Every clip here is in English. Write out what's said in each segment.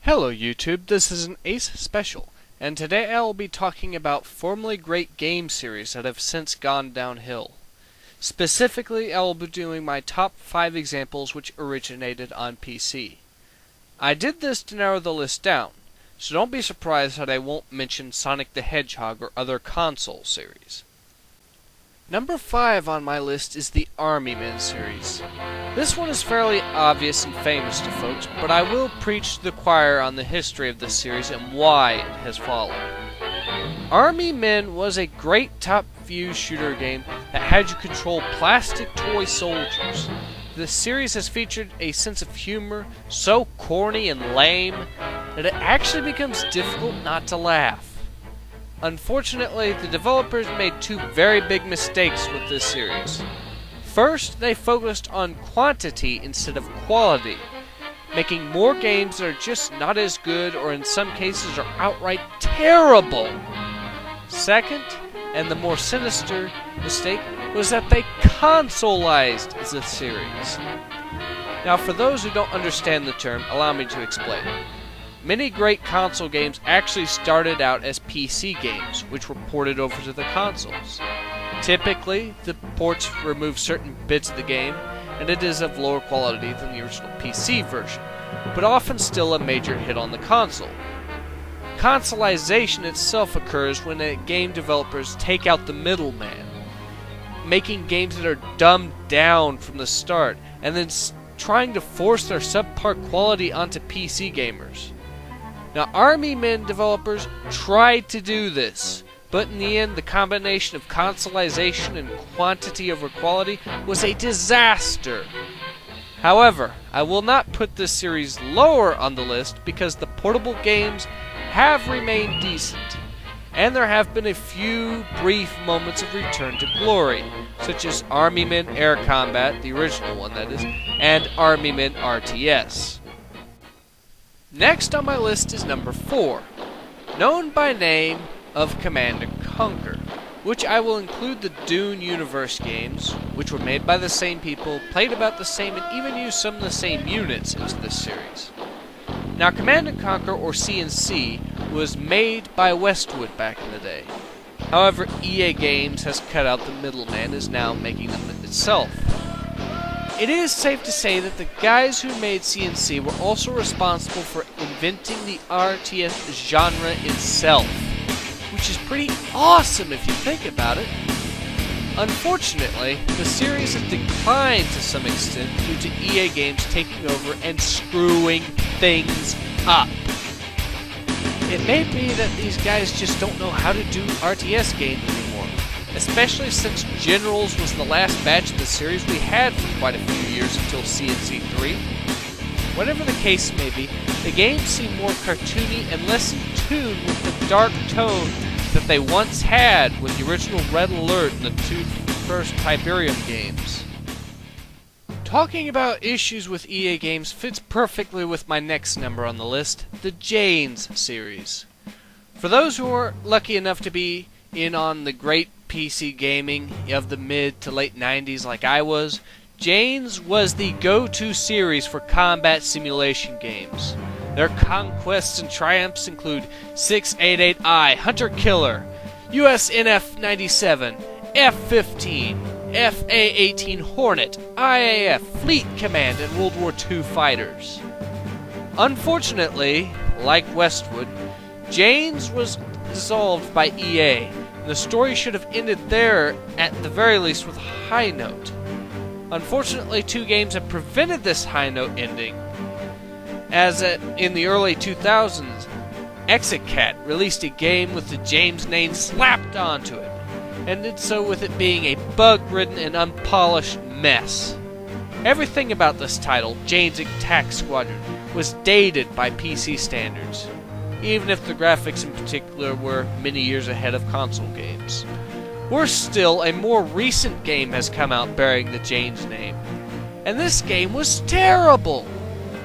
Hello YouTube, this is an Ace Special, and today I will be talking about formerly great game series that have since gone downhill. Specifically, I will be doing my top 5 examples which originated on PC. I did this to narrow the list down, so don't be surprised that I won't mention Sonic the Hedgehog or other console series. Number 5 on my list is the Army Men series. This one is fairly obvious and famous to folks, but I will preach to the choir on the history of this series and why it has fallen. Army Men was a great top-view shooter game that had you control plastic toy soldiers. The series has featured a sense of humor so corny and lame that it actually becomes difficult not to laugh. Unfortunately, the developers made two very big mistakes with this series. First, they focused on quantity instead of quality, making more games that are just not as good or in some cases are outright terrible. Second, and the more sinister mistake, was that they consoleized the series. Now, for those who don't understand the term, allow me to explain. Many great console games actually started out as PC games, which were ported over to the consoles. Typically, the ports remove certain bits of the game, and it is of lower quality than the original PC version, but often still a major hit on the console. Consoleization itself occurs when game developers take out the middleman, making games that are dumbed down from the start, and then trying to force their subpar quality onto PC gamers. Now, Army Men developers tried to do this, but in the end, the combination of consoleization and quantity over quality was a disaster. However, I will not put this series lower on the list because the portable games have remained decent, and there have been a few brief moments of return to glory, such as Army Men Air Combat, the original one that is, and Army Men RTS. Next on my list is number 4, known by name of Command & Conquer, which I will include the Dune Universe games, which were made by the same people, played about the same, and even used some of the same units into this series. Now, Command & Conquer, or C&C, was made by Westwood back in the day. However, EA Games has cut out the middleman and is now making them itself. It is safe to say that the guys who made C&C were also responsible for inventing the RTS genre itself, which is pretty awesome if you think about it. Unfortunately, the series has declined to some extent due to EA Games taking over and screwing things up. It may be that these guys just don't know how to do RTS games anymore, especially since Generals was the last batch of the series we had for quite a few years until C&C 3. Whatever the case may be, the games seem more cartoony and less in tune with the dark tone that they once had with the original Red Alert and the two first Tiberium games. Talking about issues with EA Games fits perfectly with my next number on the list, the Janes series. For those who are lucky enough to be in on the great PC gaming of the mid to late 90s like I was, Janes was the go-to series for combat simulation games. Their conquests and triumphs include 688I, Hunter Killer, USNF 97, F-15, FA-18 Hornet, IAF, Fleet Command, and World War II fighters. Unfortunately, like Westwood, Janes was dissolved by EA, and the story should have ended there at the very least with a high note. Unfortunately, two games have prevented this high note ending, as in the early 2000s, Execat released a game with the Janes name slapped onto it, and did so with it being a bug-ridden and unpolished mess. Everything about this title, Janes Attack Squadron, was dated by PC standards, even if the graphics in particular were many years ahead of console games. Worse still, a more recent game has come out bearing the Janes name, and this game was terrible!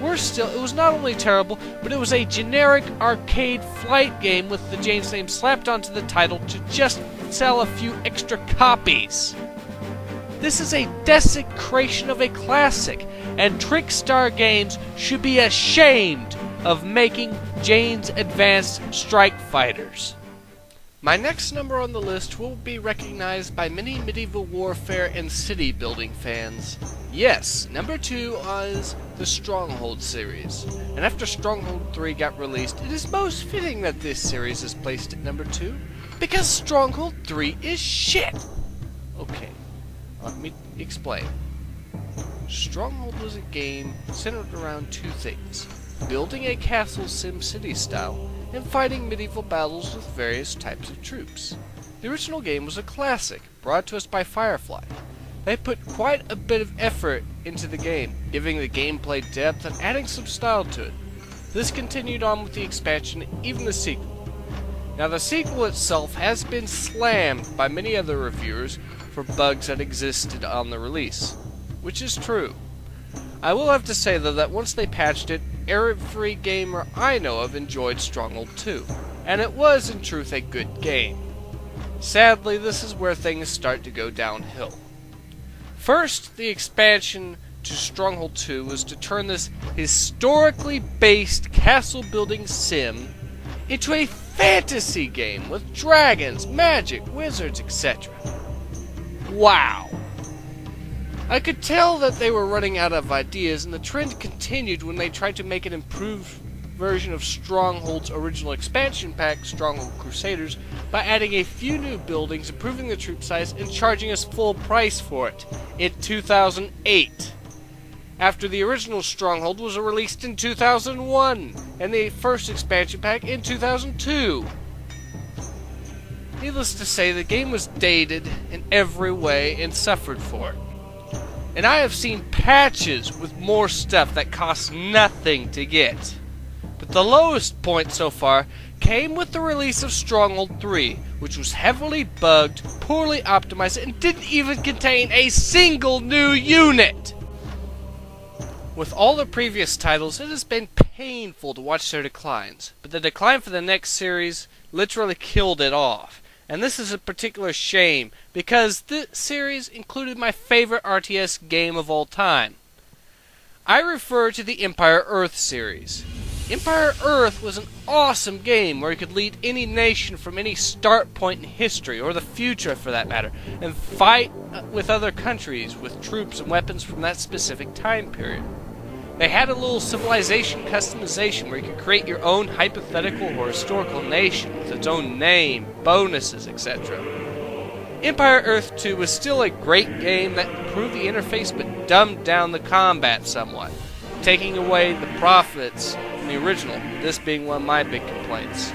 Worse still, it was not only terrible, but it was a generic arcade flight game with the Janes name slapped onto the title to just sell a few extra copies. This is a desecration of a classic, and Trickstar Games should be ashamed of making Jane's Advanced Strike Fighters. My next number on the list will be recognized by many medieval warfare and city building fans. Yes, number 2 is the Stronghold series, and after Stronghold 3 got released, it is most fitting that this series is placed at number 2, because Stronghold 3 is shit! Okay, let me explain. Stronghold was a game centered around 2 things: building a castle SimCity style, and fighting medieval battles with various types of troops. The original game was a classic, brought to us by Firefly. They put quite a bit of effort into the game, giving the gameplay depth and adding some style to it. This continued on with the expansion and even the sequel. Now the sequel itself has been slammed by many other reviewers for bugs that existed on the release, which is true. I will have to say though that once they patched it, every gamer I know of enjoyed Stronghold 2, and it was in truth a good game. Sadly, this is where things start to go downhill. First, the expansion to Stronghold 2 was to turn this historically based castle building sim into a fantasy game with dragons, magic, wizards, etc. Wow! I could tell that they were running out of ideas, and the trend continued when they tried to make an improved version of Stronghold's original expansion pack, Stronghold Crusaders, by adding a few new buildings, improving the troop size, and charging us full price for it in 2008. After the original Stronghold was released in 2001, and the first expansion pack in 2002. Needless to say, the game was dated in every way and suffered for it. And I have seen patches with more stuff that cost nothing to get. But the lowest point so far came with the release of Stronghold 3, which was heavily bugged, poorly optimized, and didn't even contain a single new unit! With all the previous titles, it has been painful to watch their declines, but the decline for the next series literally killed it off. And this is a particular shame, because this series included my favorite RTS game of all time. I refer to the Empire Earth series. Empire Earth was an awesome game where you could lead any nation from any start point in history, or the future for that matter, and fight with other countries with troops and weapons from that specific time period. They had a little civilization customization where you could create your own hypothetical or historical nation with its own name, bonuses, etc. Empire Earth 2 was still a great game that improved the interface but dumbed down the combat somewhat, taking away the profits from the original, this being one of my big complaints.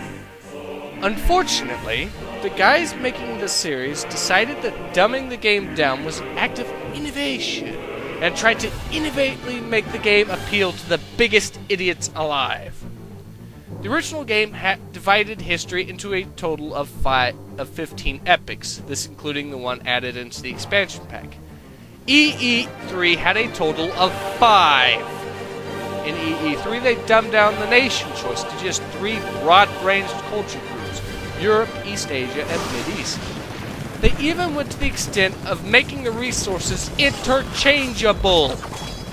Unfortunately, the guys making the series decided that dumbing the game down was an act of innovation, and tried to innovatively make the game appeal to the biggest idiots alive. The original game had divided history into a total of 15 epics, this including the one added into the expansion pack. EE3 had a total of 5. In EE3 they dumbed down the nation choice to just 3 broad-ranged culture groups: Europe, East Asia, and Mid-East. They even went to the extent of making the resources interchangeable.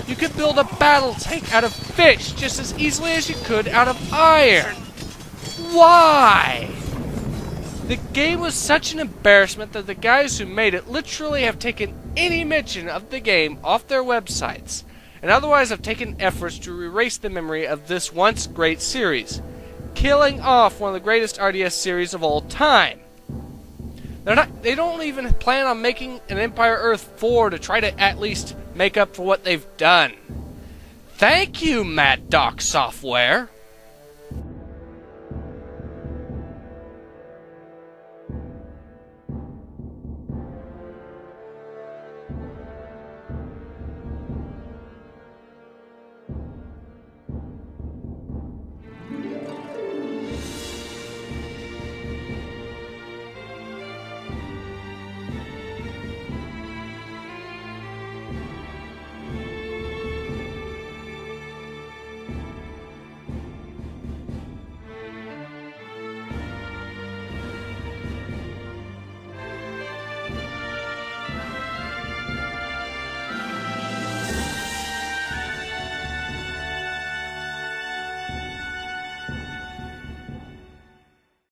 You could build a battle tank out of fish just as easily as you could out of iron. Why? The game was such an embarrassment that the guys who made it literally have taken any mention of the game off their websites, and otherwise have taken efforts to erase the memory of this once great series, killing off one of the greatest RTS series of all time. They don't even plan on making an Empire Earth 4 to try to at least make up for what they've done. Thank you, Mad Doc Software.